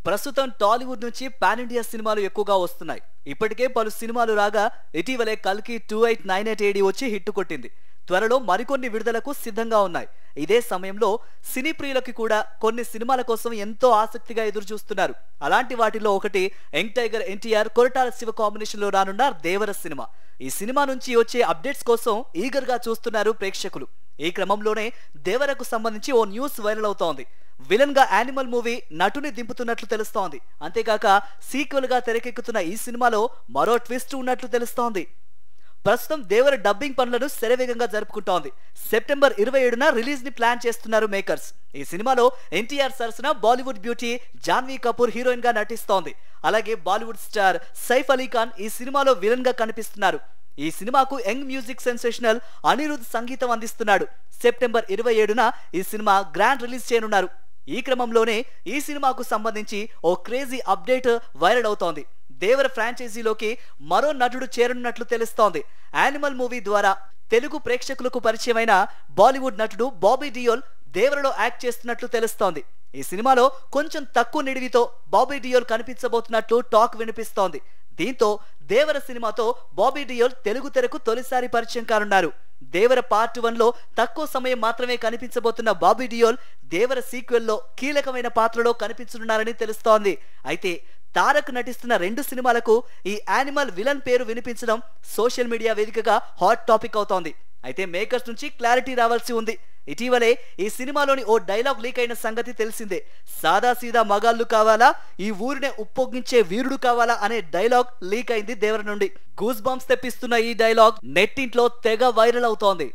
ప్రస్తుతం టాలీవుడ్ నుంచి pan India సినిమాలు ఎక్కువగా వస్తున్నాయి. ఇప్పటికే పలు సినిమాలు రాగా ఇటీవలే కల్కి 2898 AD వచ్చి హిట్ కొట్టింది. త్వరలో మరికొన్ని విడుదలకు సిద్ధంగా ఉన్నాయి. ఇదే సమయంలో సినీ ప్రియులకి కూడా కొన్ని సినిమాల కోసం ఎంతో ఆసక్తిగా ఎదురు చూస్తున్నారు. అలాంటి వాటిలో ఒకటి young tiger NTR Koratala Shiva combination లో రానున్న దేవర సినిమా. ఈ సినిమా నుంచి వచ్చే అప్డేట్స్ కోసం ఈగర్ గా చూస్తున్నారు ప్రేక్షకులు. ఈ క్రమంలోనే దేవరకు సంబంధించి ఓ న్యూస్ వైరల్ అవుతోంది. విలన్ గా యానిమల్ మూవీ నటుని దింపుతున్నట్లు తెలుస్తోంది. అంతేకాక సీక్వెల్ గా తెరకెక్కుతున్న ఈ సినిమాలో మరో ట్విస్ట్ ఉన్నట్లు తెలుస్తోంది. ప్రస్తుతం దేవర డబ్బింగ్ పనులను శరవేగంగా జరుపుకుంటోంది. సెప్టెంబర్ 27న రిలీజ్ ని ప్లాన్ చేస్తున్నారు మేకర్స్. ఈ సినిమాలో ఎన్టీఆర్ సరసన బాలీవుడ్ బ్యూటీ జాన్వీ కపూర్ హీరోయిన్ గా నటిస్తోంది. అలాగే బాలీవుడ్ స్టార్ సైఫ్ అలీ ఖాన్ ఈ సినిమాలో విలన్ గా కనిపిస్తున్నారు. ఈ సినిమాకు యంగ్ మ్యూజిక్ సెన్సేషనల్ అనిరుద్ సంగీతం అందిస్తున్నాడు. సెప్టెంబర్ 27న ఈ సినిమా గ్రాండ్ రిలీజ్ చేయనున్నారు. ఈ క్రమంలోనే ఈ సినిమాకు సంబంధించి ఓ క్రేజీ అప్డేట్ వైరల్ అవుతోంది. దేవర ఫ్రాంచైజీలోకి మరో నటుడు చేరనున్నట్లు తెలుస్తోంది. యానిమల్ మూవీ ద్వారా తెలుగు ప్రేక్షకులకు పరిచయమైన బాలీవుడ్ నటుడు బాబీ డియోల్ దేవరలో యాక్ట్ చేస్తున్నట్లు తెలుస్తోంది. ఈ సినిమాలో కొంచెం తక్కువ నిడివితో బాబీ డియోల్ కనిపించబోతున్నట్లు టాక్ వినిపిస్తోంది. దీంతో దేవర సినిమాతో బాబీ డియోల్ తెలుగు తెరకు తొలిసారి పరిచయం కానున్నారు. దేవర పార్ట్ 1లో తక్కువ సమయం మాత్రమే కనిపించబోతున్న బాబీ డియోల్ దేవర సీక్వెల్లో కీలకమైన పాత్రలో కనిపించనున్నారని తెలుస్తోంది. అయితే తారక్ నటిస్తున్న 2 సినిమాలకు ఈ యానిమల్ విలన్ పేరు వినిపించడం సోషల్ మీడియా వేదికగా హాట్ టాపిక్ అవుతోంది. అయితే మేకర్స్ నుంచి క్లారిటీ రావాల్సి ఉంది. ఇటీవలే ఈ సినిమాలోని ఓ డైలాగ్ లీక్ అయిన సంగతి తెలిసిందే. సాదాసీదా మగాళ్ళు కావాలా, ఈ ఊరినే ఉప్పొంగించే వీరుడు కావాలా అనే డైలాగ్ లీక్ అయింది దేవర నుండి. గూస్ బంప్స్ తెప్పిస్తున్న ఈ డైలాగ్ నెట్టింట్లో తెగ వైరల్ అవుతోంది.